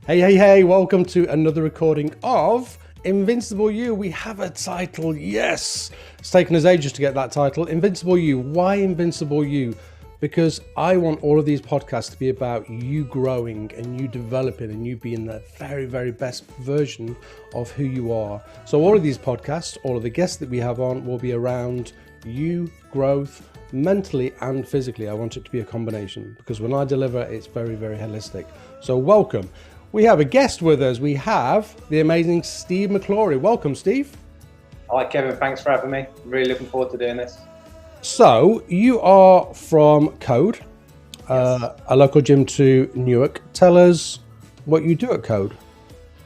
Hey, welcome to another recording of Invincible You. We have a title, yes. It's taken us ages to get that title. Invincible You. Why Invincible You? Because I want all of these podcasts to be about you growing and you developing and you being the very, very best version of who you are. So all of these podcasts, all of the guests that we have on will be around you, growth, mentally and physically. I want it to be a combination because when I deliver, it's very, very holistic. So welcome. We have a guest with us. We have the amazing Steve McClory. Welcome, Steve. Hi, Kevin. Thanks for having me. really looking forward to doing this. So you are from Code, Yes. a local gym to Newark. Tell us what you do at Code.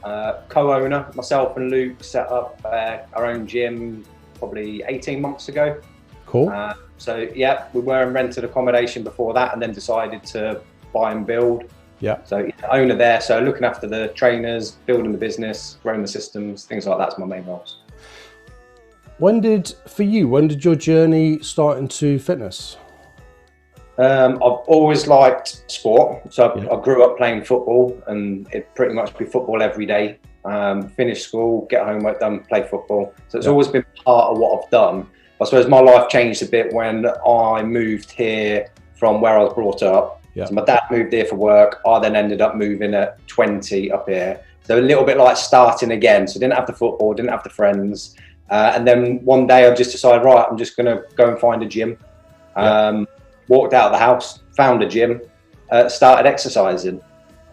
Co-owner, myself and Luke set up our own gym probably 18 months ago. Cool. So yeah, we were in rented accommodation before that and then decided to buy and build. Yeah. So yeah, owner there, so looking after the trainers, building the business, growing the systems, things like that's my main roles. When did your journey start into fitness? I've always liked sport. So Yeah. I grew up playing football and it'd pretty much be football every day. Finish school, get homework done, play football. So it's always been part of what I've done. I suppose my life changed a bit when I moved here from where I was brought up. Yeah. So my dad moved here for work. I then ended up moving at 20 up here. So a little bit like starting again. So didn't have the football, didn't have the friends. And then one day I just decided, right, I'm just going to go and find a gym. Walked out of the house, found a gym, started exercising.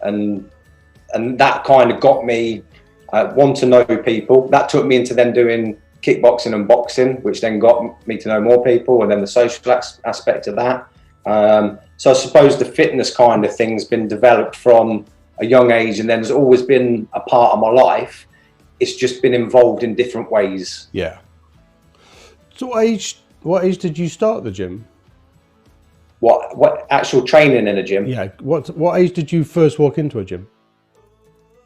And that kind of got me, want to know people. That took me into then doing kickboxing and boxing, which then got me to know more people, and then the social aspect of that. So I suppose the fitness kind of thing's been developed from a young age, and then has always been a part of my life. It's just been involved in different ways. Yeah. So what age did you start the gym? What actual training in a gym? Yeah. What age did you first walk into a gym?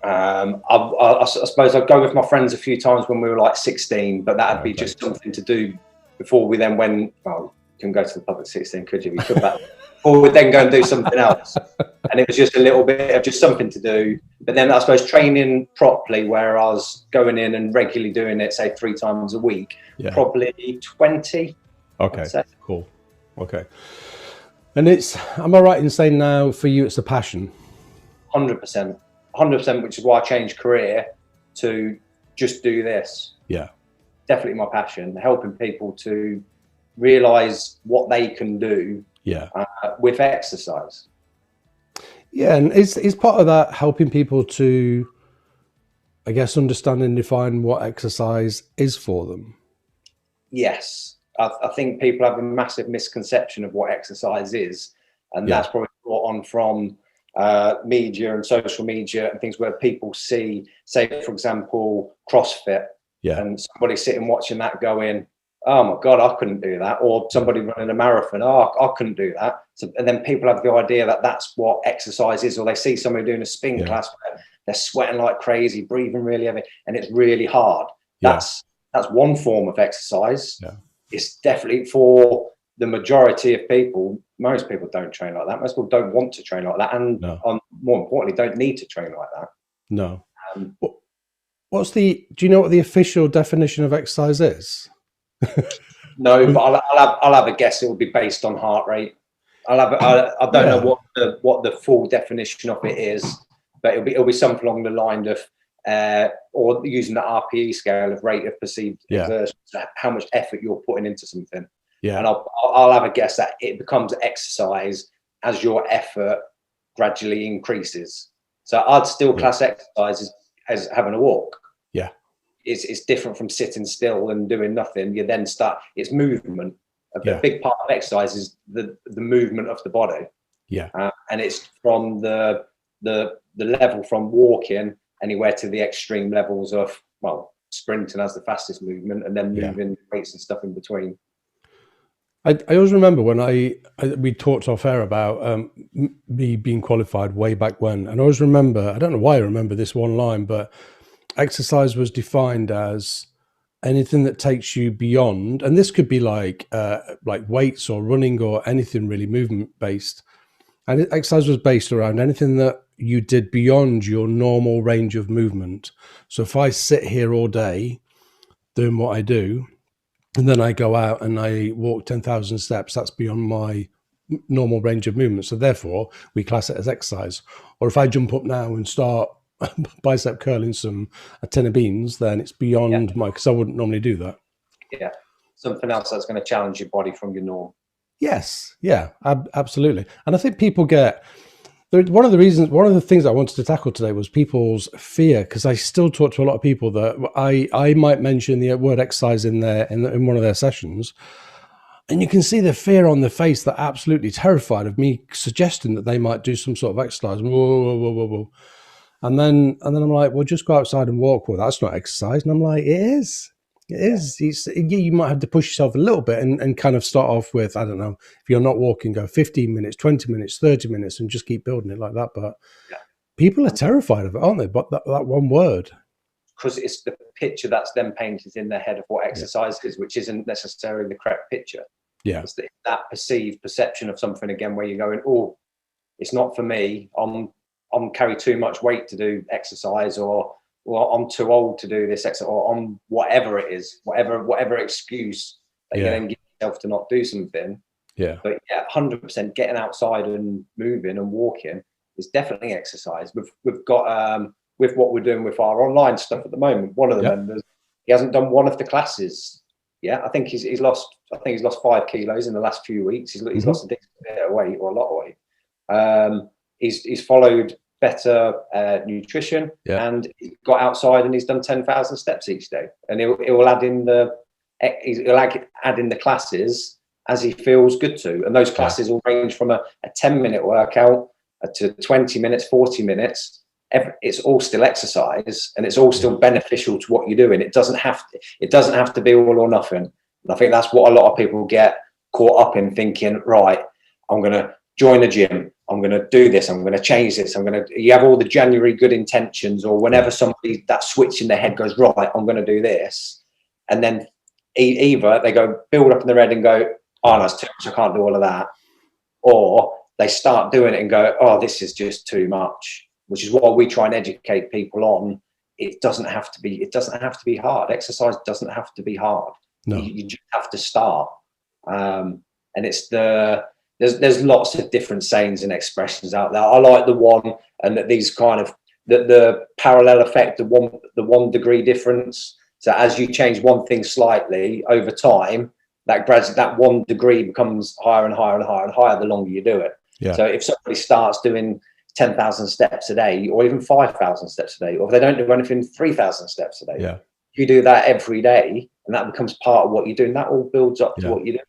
I suppose I'd go with my friends a few times when we were like 16, but that'd be just something to do before we then went, well, you can go to the pub at 16, could you? We could back. Or we'd then go and do something else. And it was just a little bit of just something to do. But then I suppose training properly, where I was going in and regularly doing it, say 3 times a week, probably 20. Okay, cool. Okay. And am I right in saying now for you it's a passion? 100%, which is why I changed career to just do this. Yeah. Definitely my passion, helping people to realize what they can do with exercise. Yeah, and is part of that helping people to, I guess, understand and define what exercise is for them? Yes, I think people have a massive misconception of what exercise is, and that's probably brought on from media and social media and things where people see, say, for example, CrossFit, and somebody sitting watching that going, oh my God, I couldn't do that. Or somebody running a marathon, oh, I couldn't do that. So, and then people have the idea that that's what exercise is, or they see somebody doing a spin class where they're sweating like crazy, breathing really heavy, and it's really hard. That's one form of exercise. It's definitely for the majority of people. Most people don't train like that. Most people don't want to train like that. And more importantly, don't need to train like that. No. Do you know what the official definition of exercise is? No, but I'll have a guess. It will be based on heart rate. I don't know what the full definition of it is, but it'll be something along the line of or using the RPE scale of rate of perceived exertion, how much effort you're putting into something. Yeah. And I'll have a guess that it becomes exercise as your effort gradually increases. So I'd still class exercise as having a walk. Yeah. It's different from sitting still and doing nothing. You then start, it's movement. A big part of exercise is the movement of the body. Yeah. And it's from the level from walking anywhere to the extreme levels of, well, sprinting as the fastest movement, and then moving weights and stuff in between. I always remember when we talked off air about me being qualified way back when, and I always remember, I don't know why I remember this one line, but exercise was defined as anything that takes you beyond, and this could be like weights or running or anything really movement based. And exercise was based around anything that you did beyond your normal range of movement. So if I sit here all day doing what I do, and then I go out and I walk 10,000 steps, that's beyond my normal range of movement. So therefore, we class it as exercise. Or if I jump up now and start bicep curling a tin of beans, then it's beyond because I wouldn't normally do that. Yeah. Something else that's going to challenge your body from your norm. Yes. Yeah, absolutely. And I think people get... One of the things I wanted to tackle today was people's fear, because I still talk to a lot of people that I might mention the word exercise in one of their sessions, and you can see the fear on their face. They're absolutely terrified of me suggesting that they might do some sort of exercise. Whoa. And then I'm like, well, just go outside and walk. Well, that's not exercise. And I'm like, it is. It is. You might have to push yourself a little bit and kind of start off with, I don't know, if you're not walking, go 15 minutes, 20 minutes, 30 minutes, and just keep building it like that. But people are terrified of it, aren't they? But that one word. Because it's the picture that's then painted in their head of what exercise is, which isn't necessarily the correct picture. Yeah. It's that perceived perception of something again, where you're going, oh, it's not for me. I'm carry too much weight to do exercise, or I'm too old to do this exercise, or I'm whatever it is, whatever excuse that you then give yourself to not do something. Yeah. But 100% getting outside and moving and walking is definitely exercise. We've got with what we're doing with our online stuff at the moment. One of the members, he hasn't done one of the classes yet. I think he's lost 5 kilos in the last few weeks. He's lost a decent bit of weight, or a lot of weight. He's followed better nutrition, and he got outside and he's done 10,000 steps each day. And he'll add in the classes as he feels good to. And those classes will range from a 10-minute workout to 20 minutes, 40 minutes. It's all still exercise, and it's all still beneficial to what you're doing. It doesn't have to be all or nothing. And I think that's what a lot of people get caught up in, thinking, right, I'm going to join a gym, I'm going to do this, I'm going to change this, you have all the January good intentions, or whenever somebody, that switch in their head goes, right, I'm going to do this. And then either they go build up in their head and go, oh, that's too much, I can't do all of that. Or they start doing it and go, oh, this is just too much, which is what we try and educate people on. It doesn't have to be hard. Exercise doesn't have to be hard. No. You just have to start. And it's there's lots of different sayings and expressions out there. I like the one, and that these kind of the parallel effect, the 1 degree difference. So as you change one thing slightly over time, that 1 degree becomes higher and higher and higher and higher the longer you do it. Yeah. So if somebody starts doing 10,000 steps a day, or even 5,000 steps a day, or if they don't do anything, 3,000 steps a day, if you do that every day, and that becomes part of what you're doing, that all builds up to what you're doing.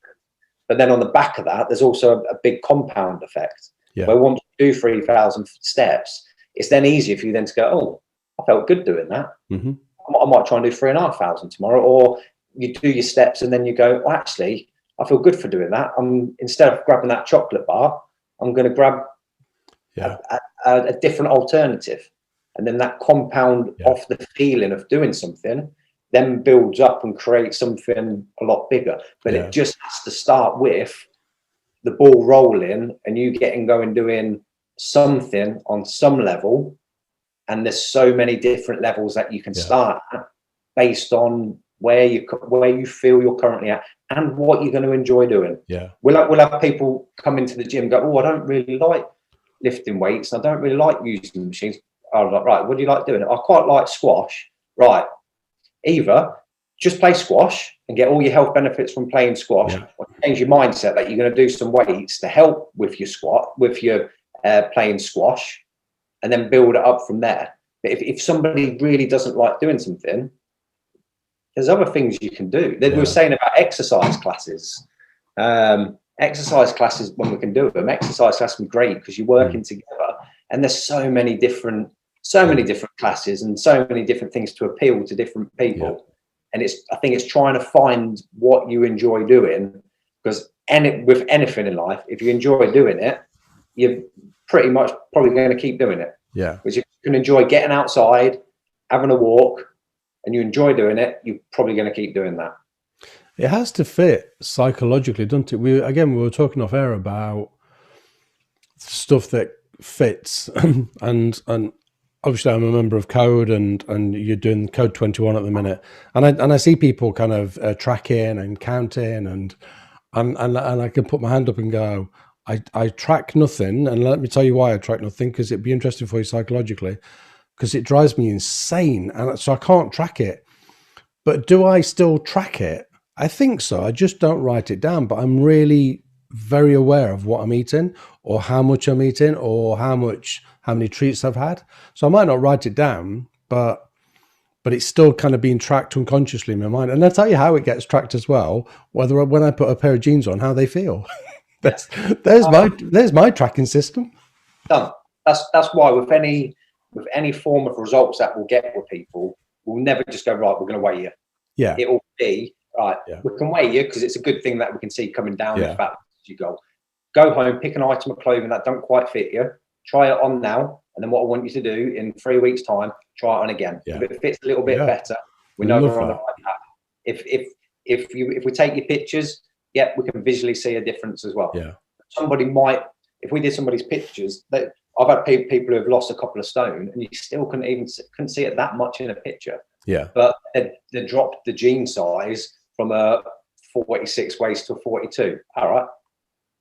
But then on the back of that, there's also a big compound effect. Where once you do 3,000 steps, it's then easier for you then to go, oh, I felt good doing that. I might try and do 3,500 tomorrow. Or you do your steps and then you go, well, actually, I feel good for doing that. Instead of grabbing that chocolate bar, I'm going to grab a different alternative. And then that compound off the feeling of doing something then builds up and creates something a lot bigger. But it just has to start with the ball rolling and you getting going, doing something on some level. And there's so many different levels that you can start at, based on where you feel you're currently at and what you're going to enjoy doing. We'll have people come into the gym and go, oh, I don't really like lifting weights, I don't really like using the machines. I was like, right, what do you like doing? I quite like squash. Right, either just play squash and get all your health benefits from playing squash, or change your mindset that you're going to do some weights to help with your playing squash, and then build it up from there. But if somebody really doesn't like doing something, there's other things you can do. We were saying about exercise classes. Exercise classes, when we can do them, exercise classes are great because you're working together, and there's so many different classes and so many different things to appeal to different people. And I think it's trying to find what you enjoy doing, because with anything in life, if you enjoy doing it, you're pretty much probably going to keep doing it. Which if you can enjoy getting outside, having a walk, and you enjoy doing it, you're probably going to keep doing that. It has to fit psychologically, doesn't it? We were talking off air about stuff that fits, and obviously I'm a member of Code, and you're doing Code 21 at the minute, and I see people kind of tracking and counting, and I can put my hand up and go, I track nothing, and let me tell you why I track nothing, because it'd be interesting for you psychologically, because it drives me insane, and so I can't track it. But do I still track it? I think so. I just don't write it down, but I'm really very aware of what I'm eating, or how much I'm eating, or how many treats I've had. So I might not write it down, but it's still kind of being tracked unconsciously in my mind. And I'll tell you how it gets tracked as well, whether when I put a pair of jeans on, how they feel. there's my tracking system. Done. That's why with any form of results that we'll get with people, we'll never just go, right, we're going to weigh you. Yeah. It will be, right, Yeah. we can weigh you because it's a good thing that we can see coming down Yeah. the fat as you go. Go home, pick an item of clothing that don't quite fit you, try it on now, and then what I want you to do in 3 weeks' time, try it on again. Yeah. If it fits a little bit better, we know we're on the right path. If we take your pictures, yeah, we can visually see a difference as well. Yeah. Somebody might, if we did somebody's pictures, that I've had people who have lost a couple of stone, and you still couldn't see it that much in a picture. Yeah. But they dropped the jean size from a 46 waist to a 42. All right,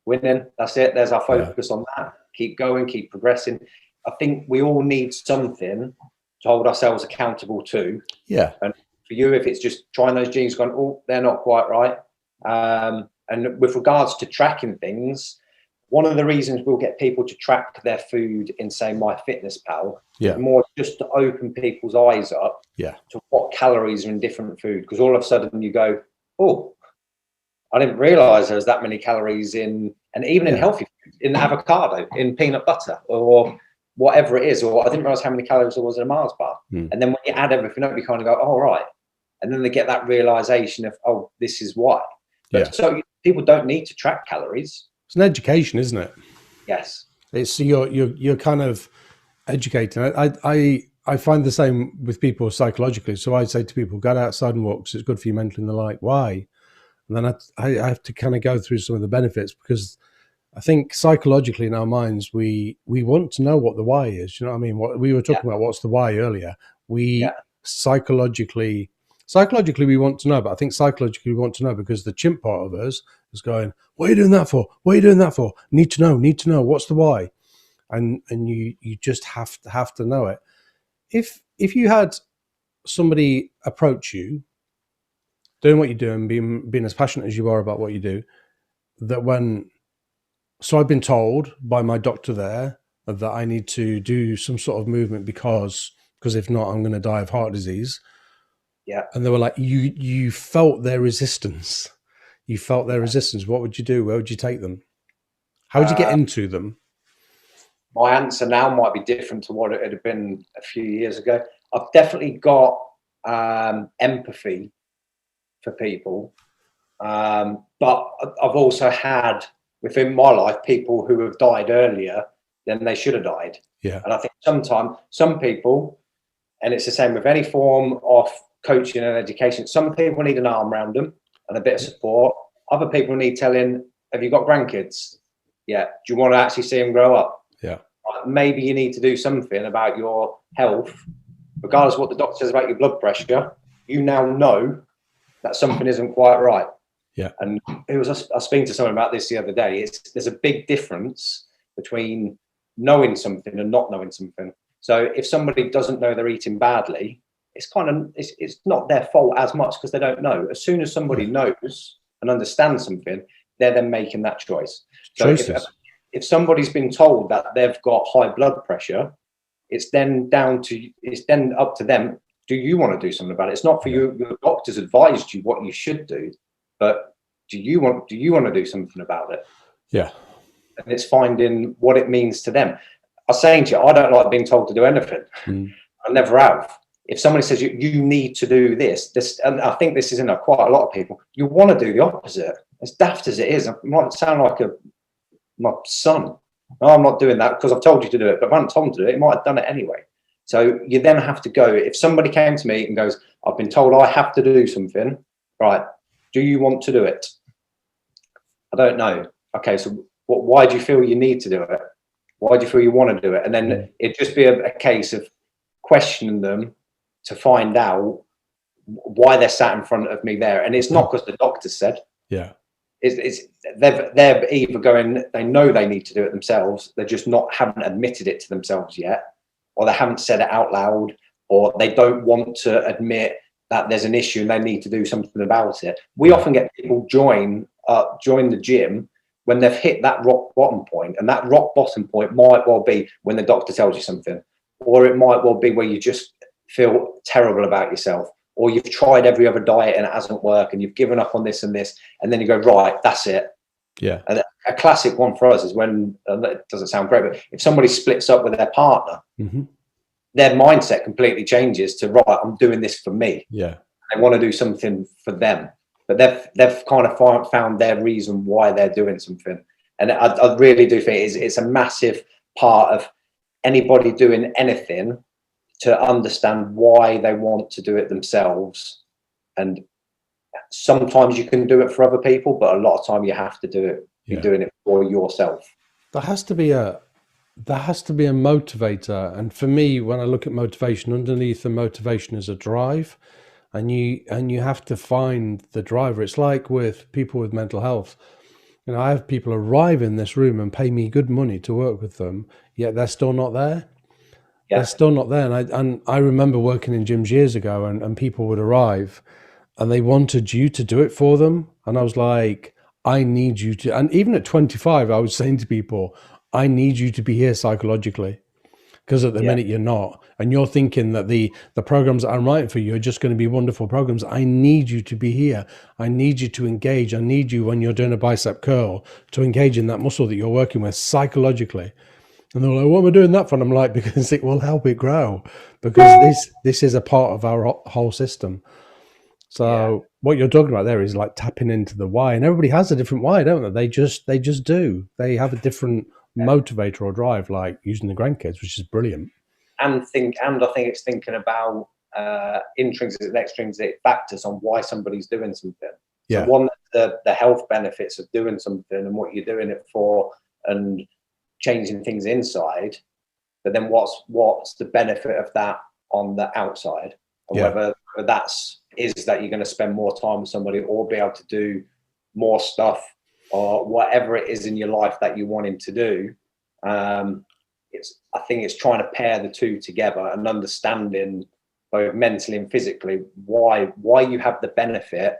winning. That's it. There's our focus on that. Keep going, keep progressing. I think we all need something to hold ourselves accountable to. Yeah. And for you, if it's just trying those jeans, going, oh, they're not quite right. And with regards to tracking things, one of the reasons we'll get people to track their food in, say, MyFitnessPal, is more just to open people's eyes up to what calories are in different food. Because all of a sudden you go, oh, I didn't realize there was that many calories in, and even in healthy food, in avocado, in peanut butter, or whatever it is, or I didn't realize how many calories there was in a Mars bar. And then when you add everything up, you kind of go, oh, right. And then they get that realization of, oh, this is why. But so people don't need to track calories. It's an education, isn't it? Yes. It's you're kind of educating. I find the same with people psychologically. So I say to people, go outside and walk, because it's good for you mentally and the like. Why? And then I have to kind of go through some of the benefits, because I think psychologically in our minds, we want to know what the why is. You know what I mean? What we were talking about, what's the why earlier. We psychologically we want to know, but I think psychologically we want to know because the chimp part of us is going, what are you doing that for? What are you doing that for? Need to know. What's the why? And you just have to know it. If you had somebody approach you doing what you're doing, being as passionate as you are about what you do, so I've been told by my doctor there that I need to do some sort of movement because if not, I'm going to die of heart disease. Yeah. And they were like, you felt their resistance. You felt their resistance. What would you do? Where would you take them? How would you get into them? My answer now might be different to what it had been a few years ago. I've definitely got empathy for people. But I've also had within my life people who have died earlier than they should have died. Yeah. And I think sometimes some people, and it's the same with any form of coaching and education, some people need an arm around them and a bit of support. Other people need telling, have you got grandkids? Yeah. Do you want to actually see them grow up? Yeah. Maybe you need to do something about your health, regardless of what the doctor says about your blood pressure. You now know that something isn't quite right. Yeah. And I was speaking to someone about this the other day. There's a big difference between knowing something and not knowing something. So if somebody doesn't know they're eating badly, it's not their fault as much because they don't know. As soon as somebody knows and understands something, they're then making that choice. So if somebody's been told that they've got high blood pressure, it's then up to them. Do you want to do something about it? It's not for you. Your doctor's advised you what you should do, but do you want to do something about it? Yeah. And it's finding what it means to them. I was saying to you, I don't like being told to do anything. I never have. If somebody says you need to do this, and I think this is in quite a lot of people, you want to do the opposite. As daft as it is, it might sound like my son. No, I'm not doing that because I've told you to do it, but if I hadn't told him to do it, he might have done it anyway. So you then have to go. If somebody came to me and goes, I've been told I have to do something, right? Do you want to do it? I don't know. Okay, so why do you feel you need to do it? Why do you feel you want to do it? And then it'd just be a case of questioning them to find out why they're sat in front of me there. And it's not because the doctor said. Yeah. They're either going, they know they need to do it themselves, they're just haven't admitted it to themselves yet, or they haven't said it out loud, or they don't want to admit that there's an issue and they need to do something about it. We often get people join the gym when they've hit that rock bottom point, and that rock bottom point might well be when the doctor tells you something, or it might well be where you just feel terrible about yourself, or you've tried every other diet and it hasn't worked, and you've given up on this and this, and then you go, right, that's it. Yeah. And a classic one for us is when, it doesn't sound great, but if somebody splits up with their partner, their mindset completely changes to, right, I'm doing this for me. Yeah. They want to do something for them, but they've kind of found their reason why they're doing something. And I really do think it's a massive part of anybody doing anything to understand why they want to do it themselves. And sometimes you can do it for other people, but a lot of time you have to do it. You're doing it for yourself. There has to be a motivator. And for me, when I look at motivation, underneath the motivation is a drive, and you have to find the driver. It's like with people with mental health. You know, I have people arrive in this room and pay me good money to work with them, yet they're still not there. Yeah. They're still not there. And I remember working in gyms years ago, and people would arrive and they wanted you to do it for them. And I was like, I need you to, and even at 25, I was saying to people, I need you to be here psychologically, because at the minute you're not, and you're thinking that the programs that I'm writing for you are just going to be wonderful programs. I need you to be here. I need you to engage. I need you, when you're doing a bicep curl, to engage in that muscle that you're working with psychologically. And they're like, what am I doing that for? And I'm like, because it will help it grow, because this is a part of our whole system. So what you're talking about there is like tapping into the why, and everybody has a different why, don't they? They just do. They have a different motivator or drive, like using the grandkids, which is brilliant. And I think it's thinking about intrinsic and extrinsic factors on why somebody's doing something. So one, the health benefits of doing something and what you're doing it for, and changing things inside. But then what's the benefit of that on the outside? And whether is that you're going to spend more time with somebody, or be able to do more stuff, or whatever it is in your life that you're wanting to do. I think it's trying to pair the two together and understanding both mentally and physically why you have the benefit,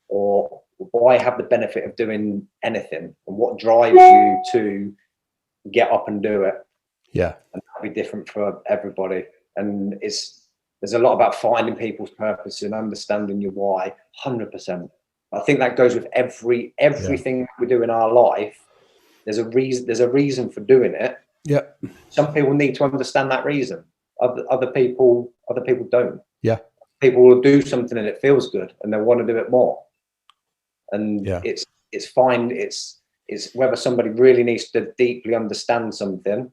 or why have the benefit of doing anything, and what drives you to get up and do it. Yeah. And that'll be different for everybody. And there's a lot about finding people's purpose and understanding your why. 100%. I think that goes with everything we do in our life. There's a reason for doing it. Yeah. Some people need to understand that reason. Other people don't. Yeah. People will do something and it feels good and they want to do it more. And it's fine. It's whether somebody really needs to deeply understand something,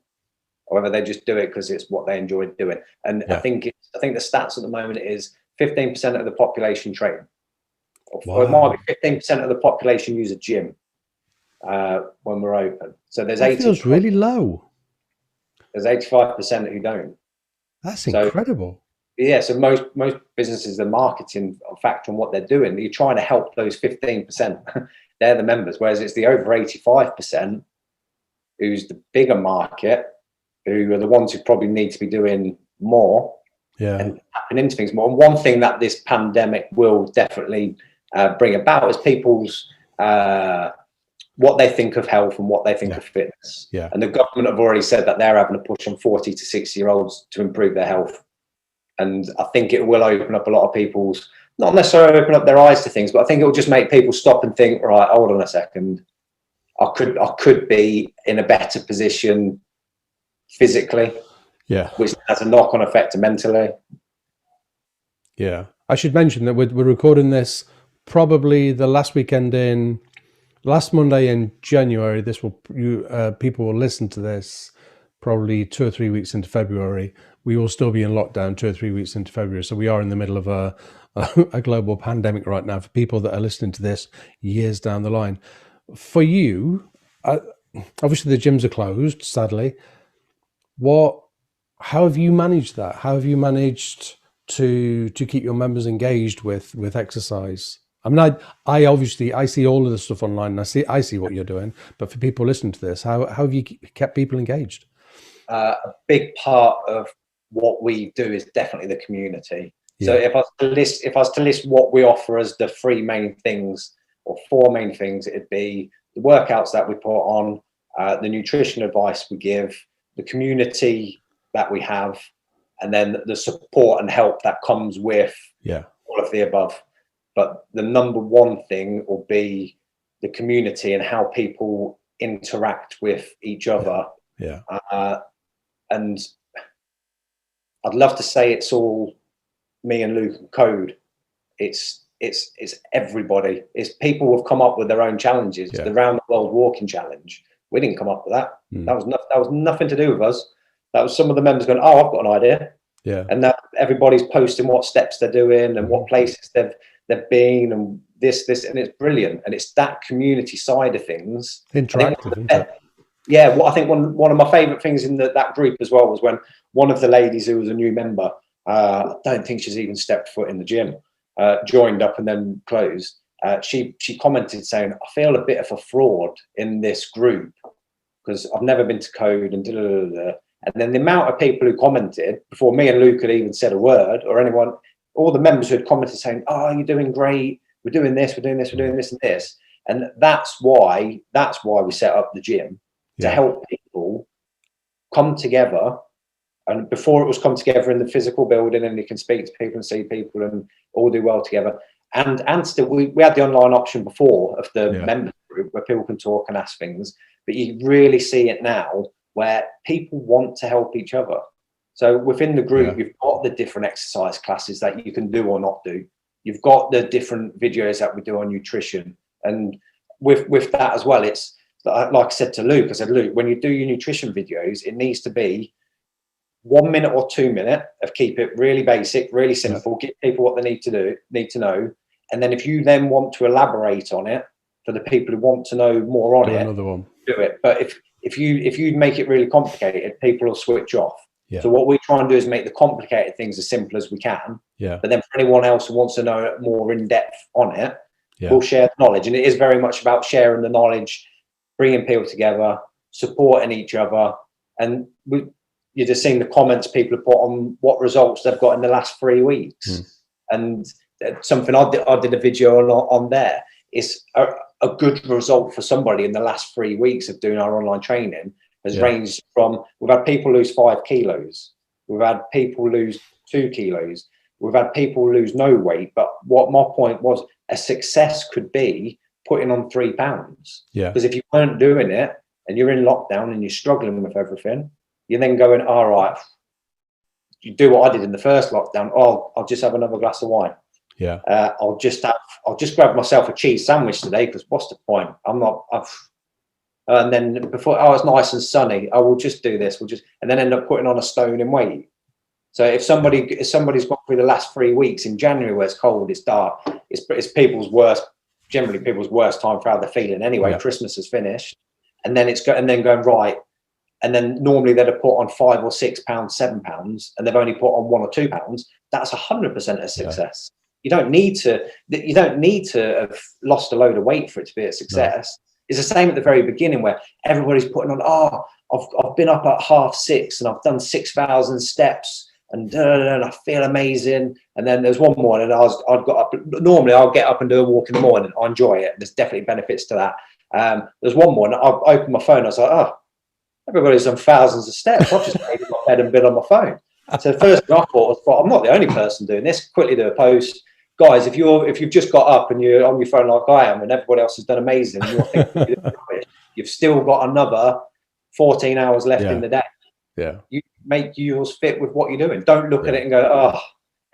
or whether they just do it because it's what they enjoy doing. And I think the stats at the moment is 15% of the population train. Or it might be 15% of the population use a gym when we're open. So there's that feels really low. There's 85% who don't. That's incredible. Yeah, so most businesses, the marketing factor on what they're doing, you're trying to help those 15%. They're the members, whereas it's the over 85% who's the bigger market, who are the ones who probably need to be doing more and tapping into things more. And one thing that this pandemic will definitely bring about is people's what they think of health and what they think of fitness. Yeah. And the government have already said that they're having a push on 40 to 60-year-olds to improve their health. And I think it will open up a lot of people's, not necessarily open up their eyes to things, but I think it will just make people stop and think, right, hold on a second. I could be in a better position physically, which has a knock-on effect mentally. Yeah, I should mention that we're recording this probably the last Monday in January. This will people will listen to this probably 2 or 3 weeks into February. We will still be in lockdown 2 or 3 weeks into February, so we are in the middle of a global pandemic right now. For people that are listening to this years down the line, for you, obviously the gyms are closed, sadly. How have you managed that? How have you managed to keep your members engaged with exercise? I mean, I obviously I see all of the stuff online, and I see what you're doing. But for people listening to this, how have you kept people engaged? A big part of what we do is definitely the community. So Yeah. if I was to list what we offer as the three main things or four main things, it'd be the workouts that we put on, the nutrition advice we give, the community that we have, and then the support and help that comes with all of the above. But the number one thing will be the community and how people interact with each other. Yeah. And I'd love to say it's all me and Luke and Code. It's everybody. It's people have come up with their own challenges. The Round the World Walking Challenge. We didn't come up with that. That was nothing to do with us. That was some of the members going, "Oh, I've got an idea." Yeah. And now everybody's posting what steps they're doing and what places they've been and this, and it's brilliant. And it's that community side of things. Interactive, isn't it? Yeah, well, I think one of my favourite things in that group as well was when one of the ladies who was a new member, I don't think she's even stepped foot in the gym, joined up and then closed. She commented saying, "I feel a bit of a fraud in this group because I've never been to Code and da-da-da-da." And then the amount of people who commented before me and Luke had even said a word or anyone, all the members who had commented saying, "Oh, you're doing great. We're doing this, we're doing this, we're doing this and this." And that's why we set up the gym. To help people come together. And before it was come together in the physical building and you can speak to people and see people and all do well together. And still we had the online option before of the member group where people can talk and ask things, but you really see it now where people want to help each other. So within the group, you've got the different exercise classes that you can do or not do. You've got the different videos that we do on nutrition. And with that as well, it's, like I said to Luke, I said, "Luke, when you do your nutrition videos, it needs to be 1 minute or 2 minutes of keep it really basic, really simple, give people what they need to know. And then if you then want to elaborate on it for the people who want to know more on it, another one. Do it. But if you make it really complicated, people will switch off. Yeah. So what we try and do is make the complicated things as simple as we can. Yeah. But then for anyone else who wants to know more in depth on it, Yeah. we'll share the knowledge. And it is very much about sharing the knowledge, bringing people together, supporting each other. And you're just seeing the comments people have put on what results they've got in the last 3 weeks. And something I did a video on there is a good result for somebody in the last 3 weeks of doing our online training has ranged from, we've had people lose 5 kilos. We've had people lose 2 kilos. We've had people lose no weight. But what my point was, a success could be putting on 3 pounds. Yeah. Because if you weren't doing it and you're in lockdown and you're struggling with everything, you're then going, all right, you do what I did in the first lockdown. Oh, I'll just have another glass of wine. Yeah. I'll just grab myself a cheese sandwich today because what's the point? And then before, oh, it's nice and sunny. I will just do this. And then end up putting on a stone in weight. So if somebody's gone through the last 3 weeks in January where it's cold, it's dark, it's people's worst time for how they're feeling anyway. Yeah. Christmas is finished, and then going right. And then normally they'd have put on 5 or 6 pounds, 7 pounds, and they've only put on 1 or 2 pounds. That's 100% a success. You don't need to have lost a load of weight for it to be a success. No. It's the same at the very beginning where everybody's putting on, I've been up at 6:30 and I've done 6,000 steps and I feel amazing. And then there's one morning I'd got up. Normally I'll get up and do a walk in the morning. I enjoy it. There's definitely benefits to that. There's one morning I opened my phone. I was like, everybody's done thousands of steps. I've just made my bed and been on my phone. So the first thing I thought was, I'm not the only person doing this. Quickly do a post. Guys, if you've just got up and you're on your phone like I am and everybody else has done amazing, and you're thinking you've still got another 14 hours left in the day. Yeah. You make yours fit with what you're doing. Don't look at it and go,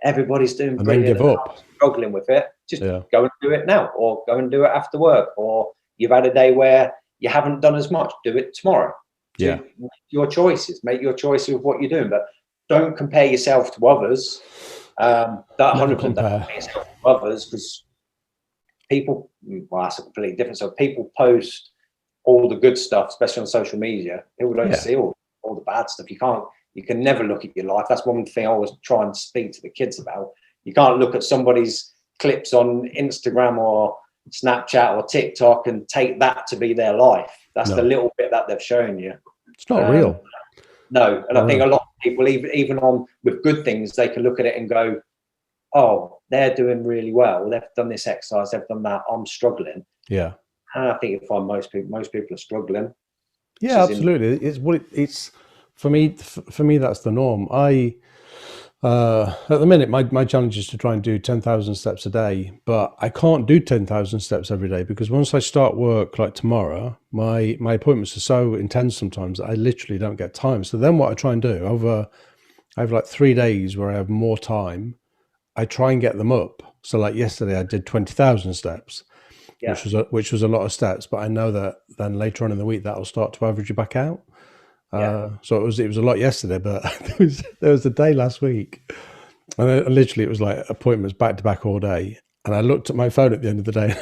everybody's doing brilliant. And then give up. Struggling with it. Just go and do it now, or go and do it after work, or you've had a day where you haven't done as much. Do it tomorrow. Yeah. Make your choices. Make your choices with what you're doing, but don't compare yourself to others. That 100% compare yourself to others because people. Well, that's a completely different. So people post all the good stuff, especially on social media. People don't Yeah. see all the bad stuff. You can never look at your life. That's one thing I always try and speak to the kids about. You can't look at somebody's clips on Instagram or Snapchat or TikTok and take that to be their life. That's the little bit that they've shown you. It's not real. No, and I think a lot of people, even on with good things, they can look at it and go, "Oh, they're doing really well. They've done this exercise. They've done that. I'm struggling." Yeah. And I think you find most people are struggling. Yeah, absolutely. It's for me. For me, that's the norm. At the minute, my challenge is to try and do 10,000 steps a day, but I can't do 10,000 steps every day because once I start work like tomorrow, my appointments are so intense sometimes that I literally don't get time. So then what I try and do I have like 3 days where I have more time. I try and get them up. So like yesterday I did 20,000 steps, which was a lot of steps, but I know that then later on in the week that'll start to average you back out. So it was a lot yesterday, but there was a day last week, and literally it was like appointments back to back all day. And I looked at my phone at the end of the day.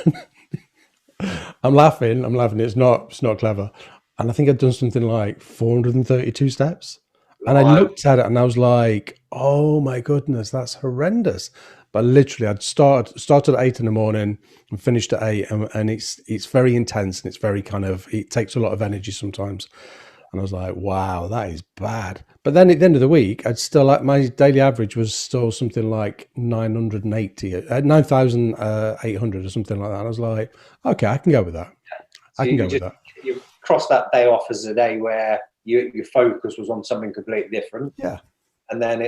I'm laughing. It's not clever. And I think I'd done something like 432 steps. And I looked at it and I was like, oh my goodness, that's horrendous. But literally I'd started at 8 in the morning and finished at 8, and it's very intense, and it's very it takes a lot of energy sometimes. And I was like, wow, that is bad. But then at the end of the week, I'd still my daily average was still something like 9,800 or something like that. And I was like, okay, I can go with that. So you cross that day off as a day where your focus was on something completely different. Yeah. And then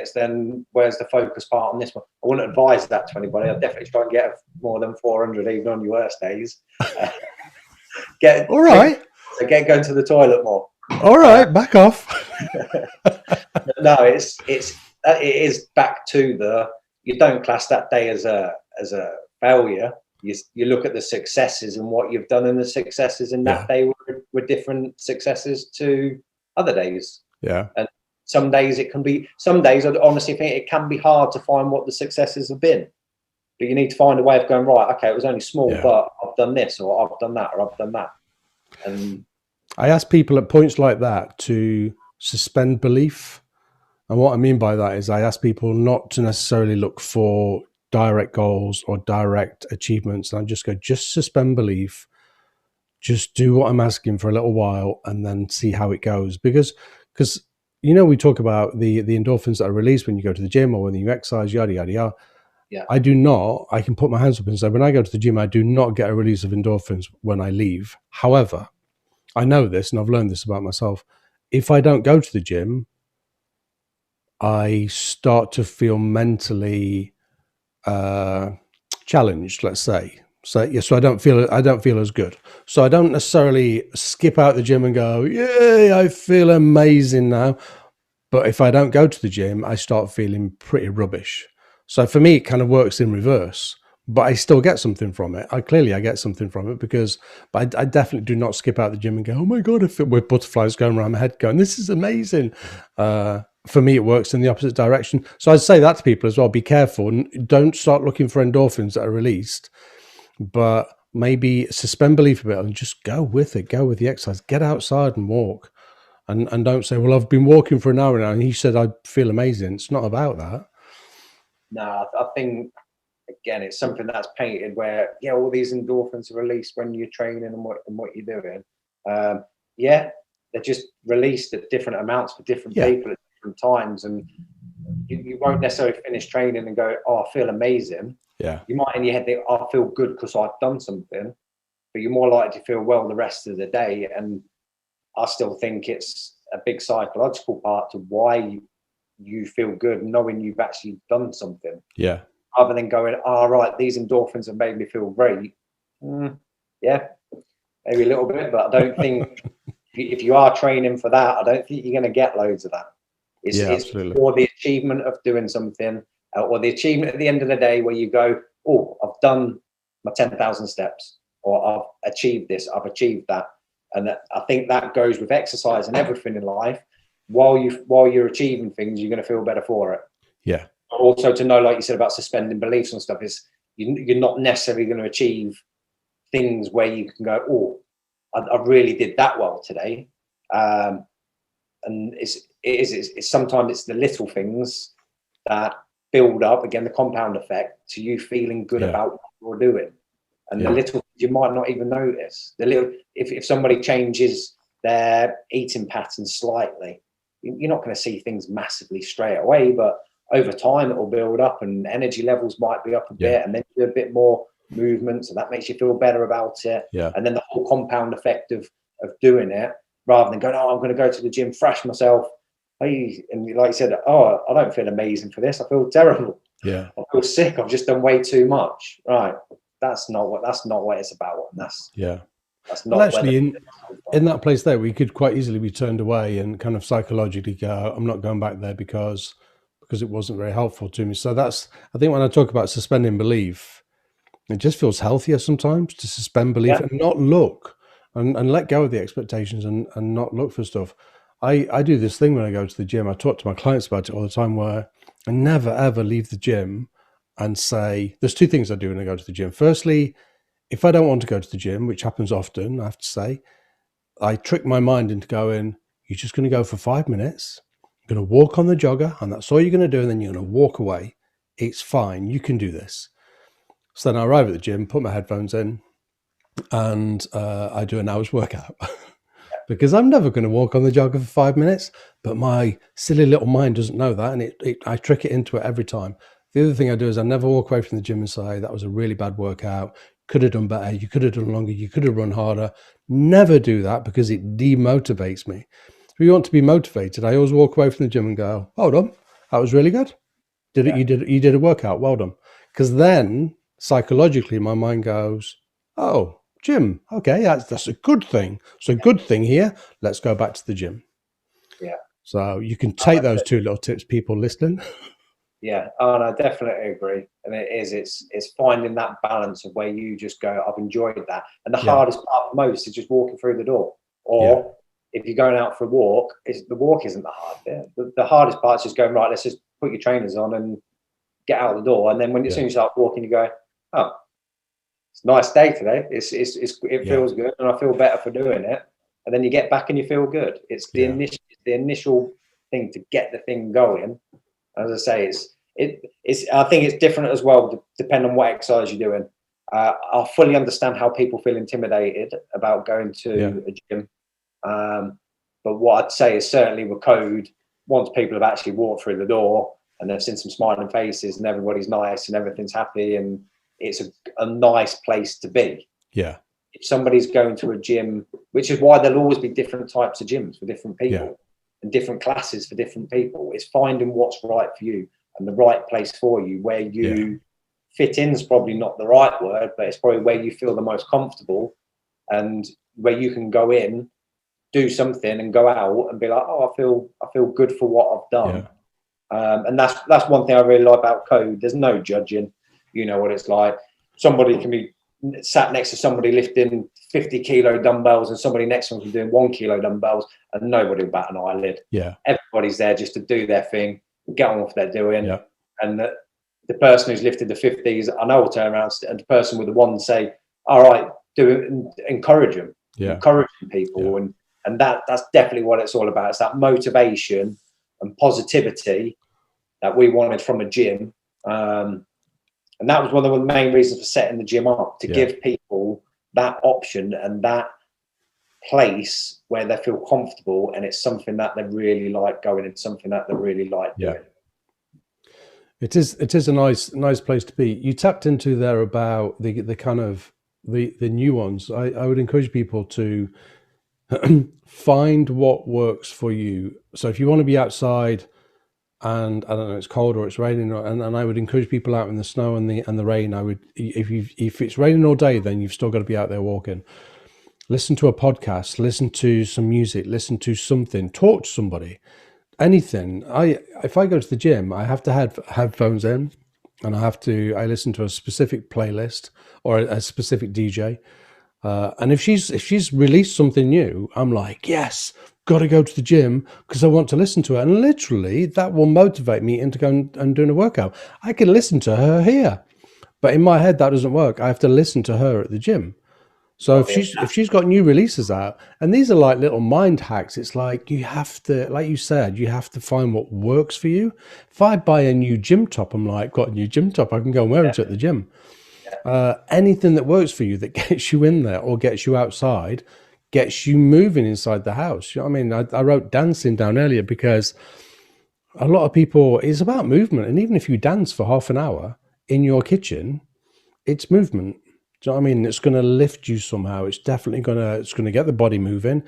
where's the focus part on this one? I wouldn't advise that to anybody. I'd definitely try and get more than 400 even on your worst days. All right. Going to the toilet more. All right, back off. No, it is back to you don't class that day as a failure. You look at the successes and what you've done, and the successes in that day were different successes to other days. Yeah. And some days I'd honestly think it can be hard to find what the successes have been. But you need to find a way of going, right, okay, it was only small, but I've done this, or I've done that, or I've done that. And I ask people at points like that to suspend belief. And what I mean by that is I ask people not to necessarily look for direct goals or direct achievements. And I just go, just suspend belief. Just do what I'm asking for a little while and then see how it goes. Because we talk about the endorphins that are released when you go to the gym or when you exercise, yada, yada, yada. Yeah. I can put my hands up and say, when I go to the gym, I do not get a release of endorphins when I leave. However, I know this, and I've learned this about myself. If I don't go to the gym, I start to feel mentally challenged, let's say. So I don't feel as good. So I don't necessarily skip out the gym and go, yay, I feel amazing now. But if I don't go to the gym, I start feeling pretty rubbish. So for me, it kind of works in reverse. But I still get something from it. I get something from it but I definitely do not skip out the gym and go, oh my God, I feel with butterflies going around my head going, this is amazing. For me, it works in the opposite direction. So I'd say that to people as well, be careful. Don't start looking for endorphins that are released, but maybe suspend belief a bit and just go with it. Go with the exercise. Get outside and walk. And don't say, well, I've been walking for an hour now and he said I feel amazing. It's not about that. No, I think, again, it's something that's painted where, all these endorphins are released when you're training and what you're doing. They're just released at different amounts for different people at different times. And you won't necessarily finish training and go, oh, I feel amazing. Yeah. You might in your head think, I feel good because I've done something, but you're more likely to feel well the rest of the day. And I still think it's a big psychological part to why you feel good, knowing you've actually done something. Yeah. Other than going, right, these endorphins have made me feel great. Yeah, maybe a little bit, but I don't think if you are training for that, I don't think you're going to get loads of that. It's for the achievement of doing something, or the achievement at the end of the day where you go, oh, I've done my 10,000 steps, or I've achieved this, I've achieved that. And I think that goes with exercise and everything in life. While you're achieving things, you're going to feel better for it. Yeah. Also, to know, like you said about suspending beliefs and stuff, is you're not necessarily going to achieve things where you can go, oh, I really did that well today. And it's sometimes it's the little things that build up, again, the compound effect to you feeling good about what you're doing. And the little things you might not even notice. The little, if somebody changes their eating pattern slightly, you're not going to see things massively straight away, but over time it will build up and energy levels might be up a bit, and then you do a bit more movement, so that makes you feel better about it. And then the whole compound effect of doing it, rather than going, oh, I'm going to go to the gym, thrash myself, and like you said, oh, I don't feel amazing for this, I feel terrible, I feel sick, I've just done way too much. Right, that's not what it's about. And that's not. Well, actually, in that place there, we could quite easily be turned away and kind of psychologically go, I'm not going back there because it wasn't very helpful to me. So that's, I think when I talk about suspending belief, it just feels healthier sometimes to suspend belief and not look and let go of the expectations and not look for stuff. I do this thing when I go to the gym. I talk to my clients about it all the time, where I never, ever leave the gym and say, there's two things I do when I go to the gym. Firstly, if I don't want to go to the gym, which happens often, I have to say, I trick my mind into going, you're just going to go for 5 minutes. You're going to walk on the jogger, and that's all you're going to do. And then you're going to walk away. It's fine. You can do this. So then I arrive at the gym, put my headphones in, and I do an hour's workout because I'm never going to walk on the jogger for 5 minutes. But my silly little mind doesn't know that, and I trick it into it every time. The other thing I do is I never walk away from the gym and say, that was a really bad workout. Could have done better. You could have done longer. You could have run harder. Never do that, because it demotivates me. If you want to be motivated, I always walk away from the gym and go, hold on, that was really good. You did a workout. Well done. Because then psychologically my mind goes, oh, gym. Okay, that's a good thing. It's a good thing here. Let's go back to the gym. Yeah. So you can take those two little tips, people listening. Yeah, and I definitely agree. And it's finding that balance of where you just go, I've enjoyed that. And the hardest part for most is just walking through the door. Or if you're going out for a walk, the walk isn't the hard bit. The hardest part is just going, right, let's just put your trainers on and get out the door. And then as soon as you start walking, you go, oh, it's a nice day today. It feels good, and I feel better for doing it. And then you get back and you feel good. It's the initial thing to get the thing going. As I say, I think it's different as well, depending on what exercise you're doing. I fully understand how people feel intimidated about going to a gym. But what I'd say is certainly with code, once people have actually walked through the door and they've seen some smiling faces and everybody's nice and everything's happy and it's a nice place to be. Yeah. If somebody's going to a gym, which is why there'll always be different types of gyms for different people and different classes for different people, it's finding what's right for you and the right place for you, where you fit in is probably not the right word, but it's probably where you feel the most comfortable and where you can go in, do something and go out and be like, oh, I feel good for what I've done. And that's one thing I really like about code. There's no judging. You know what it's like. Somebody can be sat next to somebody lifting 50 kilo dumbbells and somebody next to them can be doing 1 kilo dumbbells and nobody will bat an eyelid. Everybody's there just to do their thing, get on with what they're doing. And the person who's lifted the 50s, I know will turn around and the person with the one say, all right, do it, and encourage them, encouraging people. And that's definitely what it's all about. It's that motivation and positivity that we wanted from a gym. And that was one of the main reasons for setting the gym up, to give people that option and that place where they feel comfortable and it's something that they really like going in, something that they really like doing. It is a nice place to be. You tapped into there about the kind of the new ones. I would encourage people to find what works for you. So if you want to be outside and I don't know, it's cold or it's raining, and I would encourage people out in the snow and the rain. I would, if it's raining all day, then you've still got to be out there walking. Listen to a podcast, listen to some music, listen to something, talk to somebody, anything. If I go to the gym, I have to have headphones in, and I listen to a specific playlist or a specific DJ. And if she's released something new, I'm like, yes, got to go to the gym because I want to listen to it. And literally that will motivate me into going and doing a workout. I can listen to her here, but in my head, that doesn't work. I have to listen to her at the gym. So if she's got new releases out, and these are like little mind hacks, it's like you have to, like you said, you have to find what works for you. If I buy a new gym top, I'm like, got a new gym top, I can go and wear it at the gym. Anything that works for you, that gets you in there or gets you outside, gets you moving inside the house. You know what I mean? I wrote dancing down earlier because a lot of people, it's about movement. And even if you dance for half an hour in your kitchen, it's movement. Do you know what I mean? It's going to lift you somehow. It's definitely it's going to get the body moving,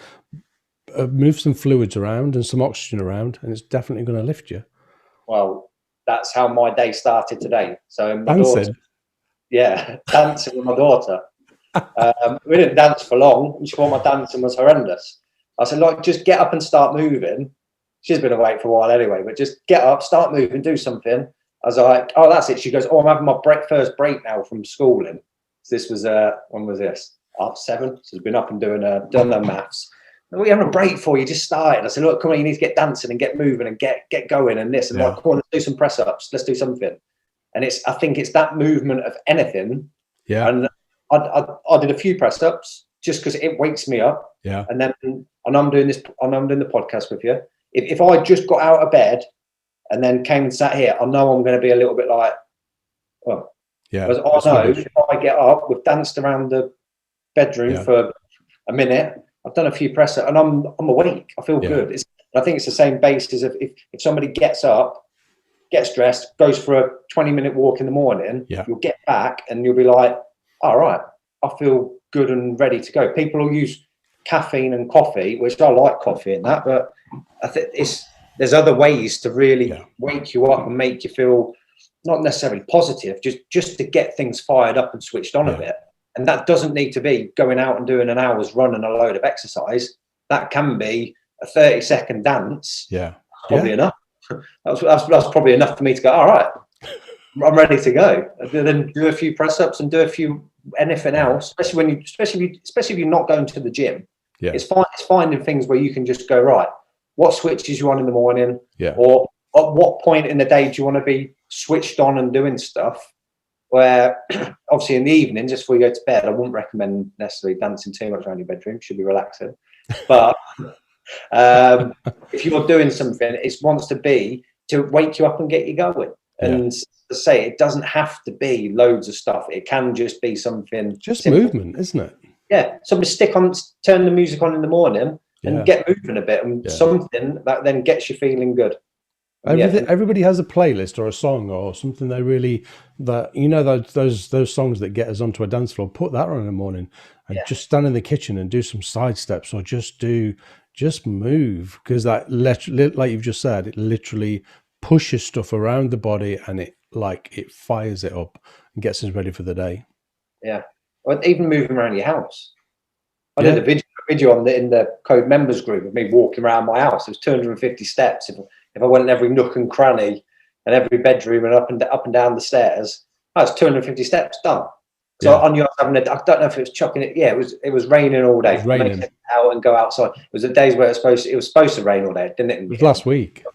move some fluids around and some oxygen around, and it's definitely going to lift you. Well, that's how my day started today. So my dancing? Dancing with my daughter. We didn't dance for long. She thought my dancing was horrendous. I said, like, just get up and start moving. She's been awake for a while anyway, but just get up, start moving, do something. I was like, oh, that's it. She goes, oh, I'm having my first break now from schooling. So this was, when was this? 7:30. So she's been up and done her maths. What are you having a break for? You just started. I said, look, come on, you need to get dancing and get moving and get going and this. And like, come on, let's do some press ups. Let's do something. And I think it's that movement of anything. Yeah. And I did a few press ups just because it wakes me up. Yeah. And I'm doing the podcast with you. If I just got out of bed and then came and sat here, I know I'm going to be a little bit like, oh. Yeah. Because I know if I get up, we've danced around the bedroom for a minute. I've done a few press ups and I'm awake. I feel good. I think it's the same basis of if somebody gets up, gets dressed, goes for a 20-minute walk in the morning, you'll get back and you'll be like, all right, I feel good and ready to go. People will use caffeine and coffee, which I like coffee and that, but I think there's other ways to really wake you up and make you feel not necessarily positive, just to get things fired up and switched on a bit. And that doesn't need to be going out and doing an hour's run and a load of exercise. That can be a 30-second dance. Yeah. Probably enough. That's probably enough for me to go, all right, I'm ready to go. And then do a few press ups and do a few anything else, especially if you're not going to the gym. Yeah. It's finding things where you can just go, right, what switches you on in the morning? Yeah. Or at what point in the day do you want to be switched on and doing stuff? Where obviously in the evenings, just before you go to bed, I wouldn't recommend necessarily dancing too much around your bedroom. Should be relaxing. But if you're doing something, it wants to be to wake you up and get you going. And to say it doesn't have to be loads of stuff. It can just be something just simple. Movement, isn't it? Yeah. Somebody turn the music on in the morning and get moving a bit, and something that then gets you feeling good. Everybody has a playlist or a song or something those songs that get us onto a dance floor. Put that on in the morning and just stand in the kitchen and do some side steps or just move, because that, like you've just said, it literally pushes stuff around the body and it fires it up and gets us ready for the day. Yeah, or even moving around your house. I did a video in the Code members group of me walking around my house. It was 250 steps. If I went in every nook and cranny and every bedroom and up and down the stairs, that's 250 steps done. So I knew I was I don't know if it was chucking it. Yeah, it was raining all day. It was raining. Out and go outside. It was the days where it was supposed to rain all day, didn't it? It was last week.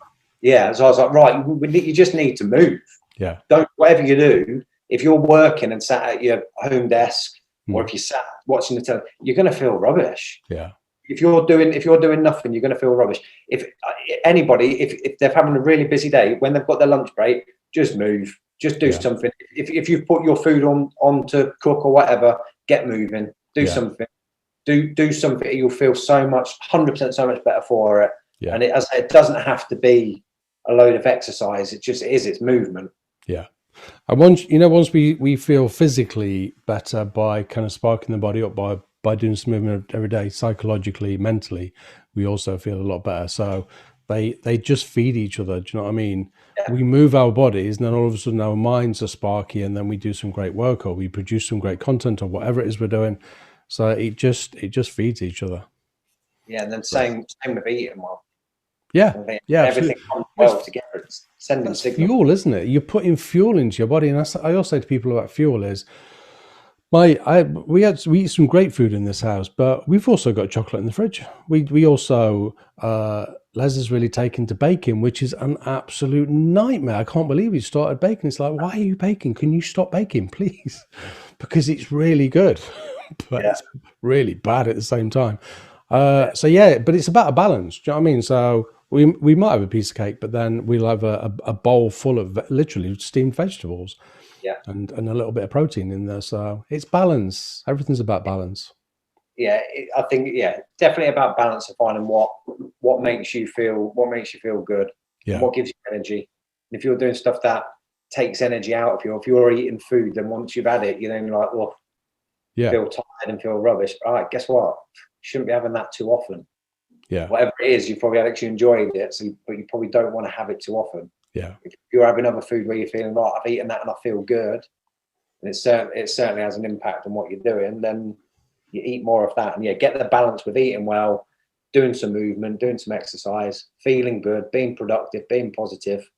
Yeah, so I was like, right, you just need to move. Yeah. Whatever you do, if you're working and sat at your home desk, or if you sat watching the television, you're going to feel rubbish. Yeah. If you're doing nothing, you're going to feel rubbish. If anybody, if they're having a really busy day, when they've got their lunch break, just move, just do something. If you've put your food on to cook or whatever, get moving, do something, do something. You'll feel 100% so much better for it. Yeah. And it doesn't have to be a load of exercise. It's movement. Yeah. And once we feel physically better by kind of sparking the body up by doing some movement every day, psychologically, mentally, we also feel a lot better. So they just feed each other. Do you know what I mean? Yeah. We move our bodies and then all of a sudden our minds are sparky, and then we do some great work or we produce some great content or whatever it is we're doing. So it just feeds each other. Yeah. And then same with eating well. Yeah. Everything comes well together. It's sending signals. Fuel, isn't it? You're putting fuel into your body. And I always say to people about fuel is, we eat some great food in this house, but we've also got chocolate in the fridge. We also, Les has really taken to baking, which is an absolute nightmare. I can't believe he started baking. It's like, why are you baking? Can you stop baking, please? Because it's really good. but Yeah. it's really bad at the same time. So yeah, but it's about a balance. Do you know what I mean? So we might have a piece of cake, but then we'll have a bowl full of literally steamed vegetables, Yeah. and a little bit of protein in there. So it's balance. Everything's about balance. Yeah, I think definitely about balance of finding what makes you feel good and Yeah, what gives you energy. And if you're doing stuff that takes energy out of you, if you're eating food, then once you've had it, you're then like, well, yeah, feel tired and feel rubbish. All right, guess what? You shouldn't be having that too often. yeah, Whatever it is, you probably actually enjoyed it, but you probably don't want to have it too often. yeah. If you're having other food where you're feeling right, I've eaten that and I feel good, and it certainly has an impact on what you're doing, then you eat more of that. And get the balance with eating well, doing some movement, doing some exercise, feeling good, being productive, being positive,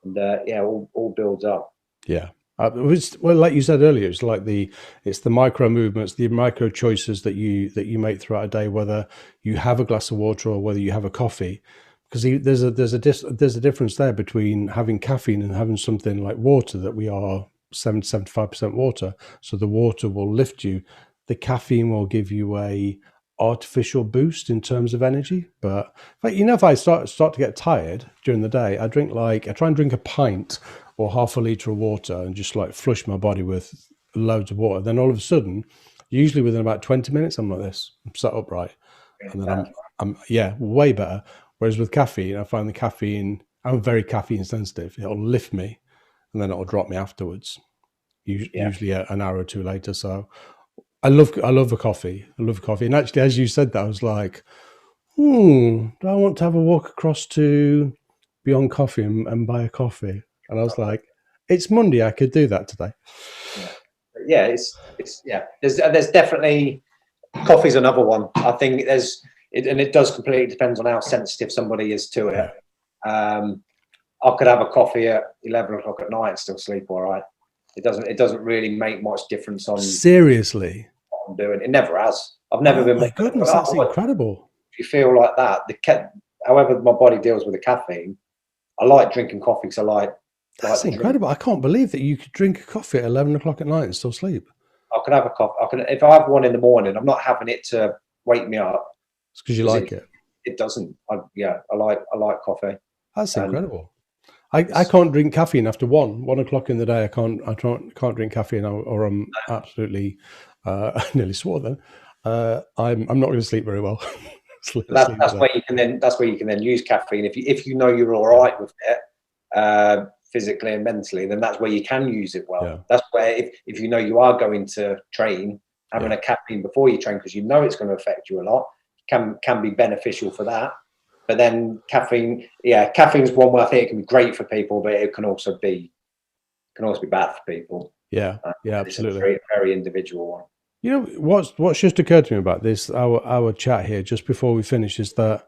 and all builds up. Yeah. Well, like you said earlier, it's the micro movements, the micro choices that you make throughout a day, whether you have a glass of water or whether you have a coffee, because there's a difference there between having caffeine and having something like water that we are 75% water. So the water will lift you. The caffeine will give you a artificial boost in terms of energy. But if I start to get tired during the day, I try and drink a pint or half a litre of water and just like flush my body with loads of water. Then all of a sudden, usually within about 20 minutes, I'm like this. I'm sat upright. And then I'm way better. Whereas with caffeine, I find I'm very caffeine sensitive. It'll lift me and then it'll drop me afterwards, usually an hour or two later. So I love a coffee. I love coffee. And actually, as you said that, I was like, do I want to have a walk across to Beyond Coffee and buy a coffee? And I was like, it's Monday. I could do that today. It's There's definitely coffee's another one. I think it does completely depends on how sensitive somebody is to it. Yeah. I could have a coffee at 11 o'clock at night and still sleep all right. It doesn't really make much difference on Seriously. what I'm doing. It never has. I've never been. My goodness, that's incredible. If you feel like that, however my body deals with the caffeine, I like drinking coffee because I like. That's incredible. I can't believe that you could drink a coffee at 11 o'clock at night and still sleep. I can have a coffee. If I have one in the morning, I'm not having it to wake me up. It's because you like it. It doesn't. I like coffee. That's incredible. I can't drink caffeine after 1 o'clock in the day. I can't drink caffeine or I'm absolutely I nearly swore then. I'm not going to sleep very well. That's where you can then use caffeine if you know you're all right with it physically and mentally, then that's where you can use it well. Yeah. That's where if you know you are going to train, having a caffeine before you train because you know it's going to affect you a lot can be beneficial for that. But then caffeine's one where I think it can be great for people, but it can also be bad for people. Yeah, absolutely. It's a very, very individual one. You know what's just occurred to me about this our chat here just before we finish is that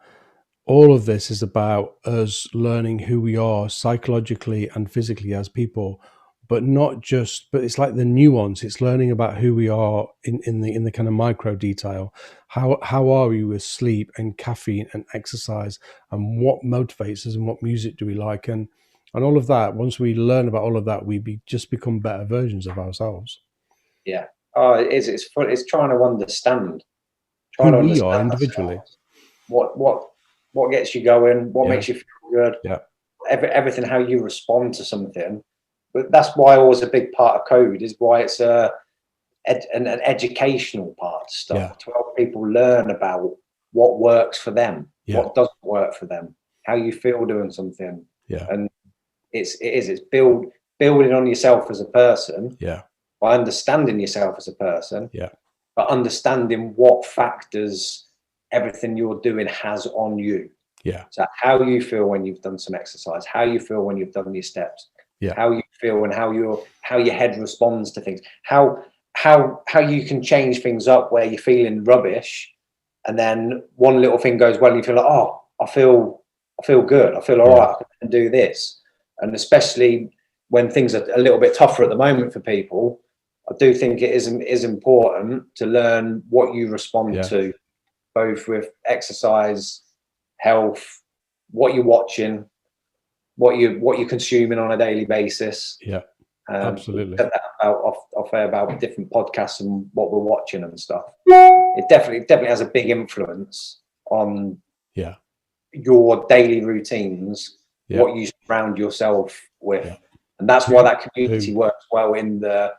all of this is about us learning who we are psychologically and physically as people, but it's like the nuance. It's learning about who we are in the kind of micro detail. How are we with sleep and caffeine and exercise, and what motivates us and what music do we like, and all of that. Once we learn about all of that, we just become better versions of ourselves. Yeah. Oh, it's trying to understand who we are individually. What gets you going? What makes you feel good? Yeah. Everything, how you respond to something. But that's why always a big part of code is why it's an educational part of stuff to help people learn about what works for them, what doesn't work for them, how you feel doing something. Yeah. And it's building on yourself as a person. Yeah. By understanding yourself as a person. Yeah. But understanding what factors everything you're doing has on you. Yeah. So how you feel when you've done some exercise, how you feel when you've done your steps, how you feel and how your head responds to things, how you can change things up where you're feeling rubbish, and then one little thing goes well and you feel like, oh, I feel good, I feel all right, I can do this. And especially when things are a little bit tougher at the moment for people, I do think it is important to learn what you respond to, both with exercise, health, what you're watching, what you're consuming on a daily basis. Yeah, absolutely. off air about different podcasts and what we're watching and stuff. It definitely has a big influence on your daily routines, what you surround yourself with, and that's why that community works well in the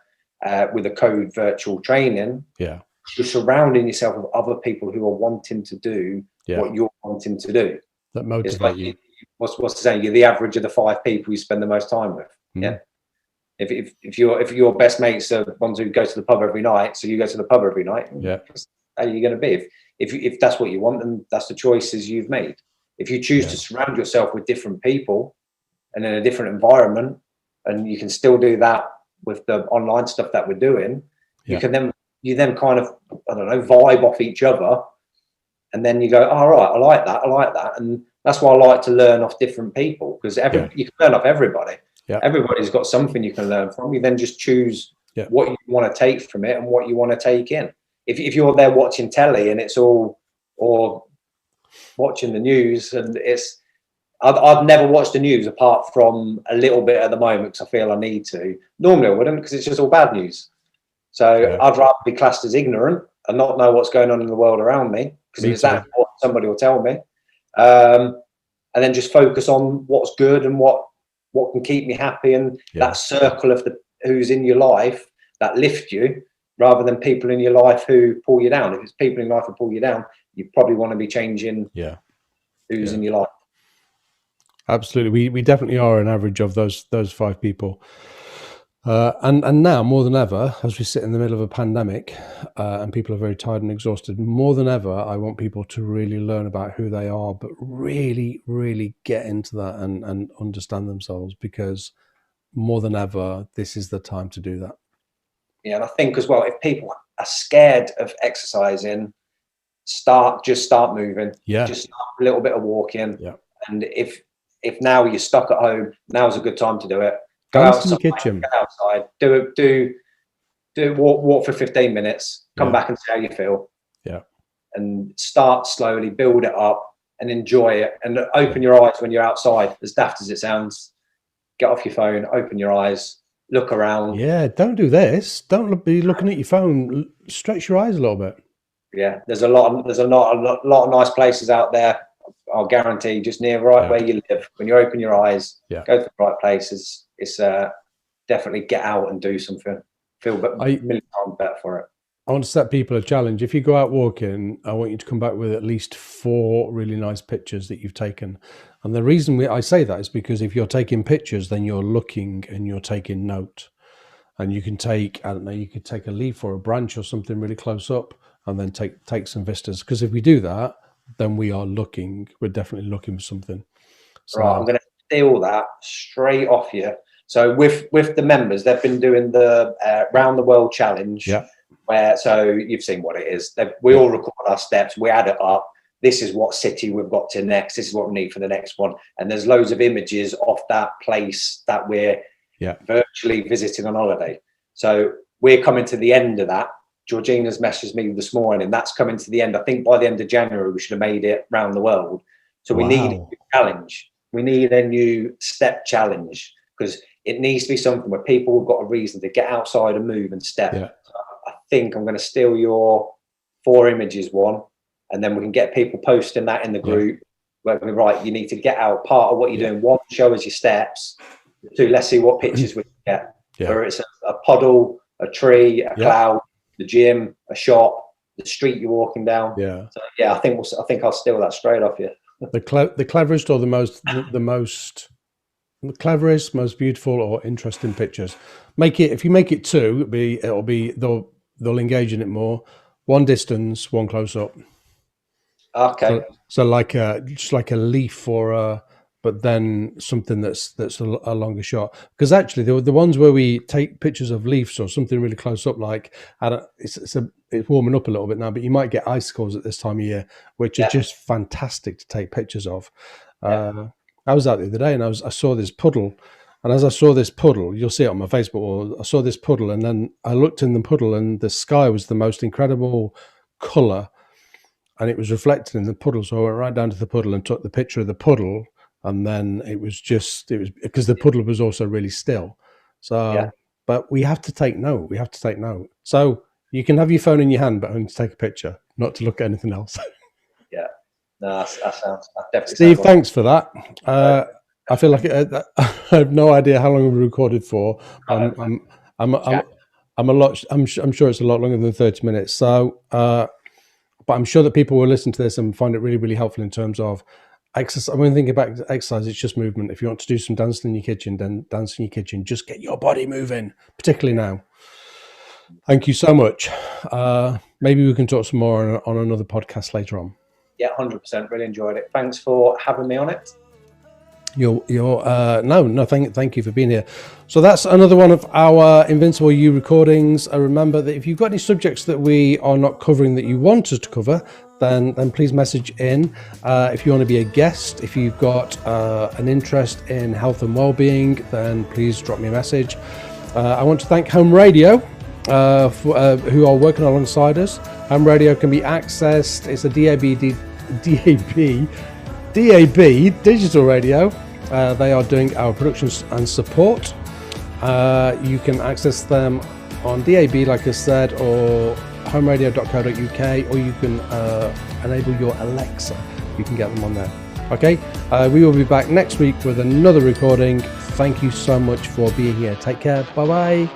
with the code virtual training. Yeah, you're surrounding yourself with other people who are wanting to do what you're wanting to do. That motivate you. What's the saying? You're the average of the 5 people you spend the most time with. Yeah. If your best mates are ones who go to the pub every night, so you go to the pub every night. Yeah. How are you going to be? If that's what you want, then that's the choices you've made. If you choose to surround yourself with different people and in a different environment, and you can still do that with the online stuff that we're doing, you then kind of, I don't know, vibe off each other, and then you go, all right, I like that, and that's why I like to learn off different people, because you can learn off everybody. Yeah. Everybody's got something you can learn from. You then just choose what you want to take from it and what you want to take in. If you're there watching telly and it's all, or watching the news, and I've never watched the news apart from a little bit at the moment because I feel I need to. Normally I wouldn't, because it's just all bad news. So I'd rather be classed as ignorant and not know what's going on in the world around me, because if it's that important, somebody will tell me. And then just focus on what's good and what can keep me happy, and that circle of who's in your life that lift you, rather than people in your life who pull you down. If it's people in your life who pull you down, you probably want to be changing who's in your life. Absolutely. We definitely are an average of those 5 people. And now more than ever, as we sit in the middle of a pandemic and people are very tired and exhausted, more than ever, I want people to really learn about who they are, but really, really get into that and understand themselves, because more than ever, this is the time to do that. Yeah, and I think as well, if people are scared of exercising, just start moving. Yeah. Just start a little bit of walking. Yeah. And if now you're stuck at home, now's a good time to do it. Go outside, in the kitchen. Go outside. Do walk for 15 minutes. Come back and see how you feel. Yeah. And start slowly, build it up, and enjoy it. And open your eyes when you're outside. As daft as it sounds, get off your phone, open your eyes, look around. Yeah, don't do this. Don't be looking at your phone. Stretch your eyes a little bit. Yeah, there's a lot of nice places out there. I'll guarantee, just near where you live. When you open your eyes, go to the right places. It's definitely get out and do something. Feel a million times better for it. I want to set people a challenge. If you go out walking, I want you to come back with at least 4 really nice pictures that you've taken. And the reason I say that is because if you're taking pictures, then you're looking and you're taking note. And you can take, I don't know, you could take a leaf or a branch or something really close up, and then take some vistas. Because if we do that, then we are looking. We're definitely looking for something. So, right, I'm going to steal that straight off you. So with the members, they've been doing the Round the World Challenge. Yeah. So you've seen what it is. We all record our steps. We add it up. This is what city we've got to next. This is what we need for the next one. And there's loads of images of that place that we're virtually visiting on holiday. So we're coming to the end of that. Georgina's messaged me this morning. That's coming to the end. I think by the end of January, we should have made it round the world. So we need a new challenge. We need a new step challenge, because it needs to be something where people have got a reason to get outside and move and step. Yeah. So I think I'm going to steal your 4 images one, and then we can get people posting that in the group. Where we're right, you need to get out. Part of what you're doing, 1, show us your steps. 2, let's see what pictures we can get. Whether it's a puddle, a tree, a cloud, the gym, a shop, the street you're walking down. Yeah. So, I think I'll steal that straight off you. The cleverest or the cleverest, most beautiful or interesting pictures. If you make it 2, they'll engage in it more. 1 distance, 1 close up. Okay. So just like a leaf or but then something that's a longer shot. Because actually the ones where we take pictures of leaves or something really close up, like it's warming up a little bit now, but you might get icicles at this time of year, which are just fantastic to take pictures of. I was out the other day and I saw this puddle, and as I saw this puddle, you'll see it on my Facebook wall, I saw this puddle, and then I looked in the puddle and the sky was the most incredible colour, and it was reflected in the puddle. So I went right down to the puddle and took the picture of the puddle, and then it was because the puddle was also really still. So but we have to take note. So you can have your phone in your hand, but only to take a picture, not to look at anything else. Yeah, no, that definitely. Steve, thanks for that. I feel like I have no idea how long we recorded for. I'm sure it's a lot longer than 30 minutes. So, but I'm sure that people will listen to this and find it really, really helpful in terms of exercise. When thinking about exercise, it's just movement. If you want to do some dancing in your kitchen, then dance in your kitchen. Just get your body moving, particularly now. Thank you so much. Maybe we can talk some more on another podcast later on. Yeah, 100%. Really enjoyed it. Thanks for having me on it. Thank you for being here. So that's another one of our Invincible You recordings. Remember that if you've got any subjects that we are not covering that you want us to cover, then please message in. If you want to be a guest, if you've got an interest in health and well-being, then please drop me a message. I want to thank Home Radio, who are working alongside us. Home Radio can be accessed. It's a DAB digital radio. They are doing our productions and support. You can access them on DAB, like I said, or homeradio.co.uk, or you can enable your Alexa. You can get them on there. Okay, we will be back next week with another recording. Thank you so much for being here. Take care. Bye bye.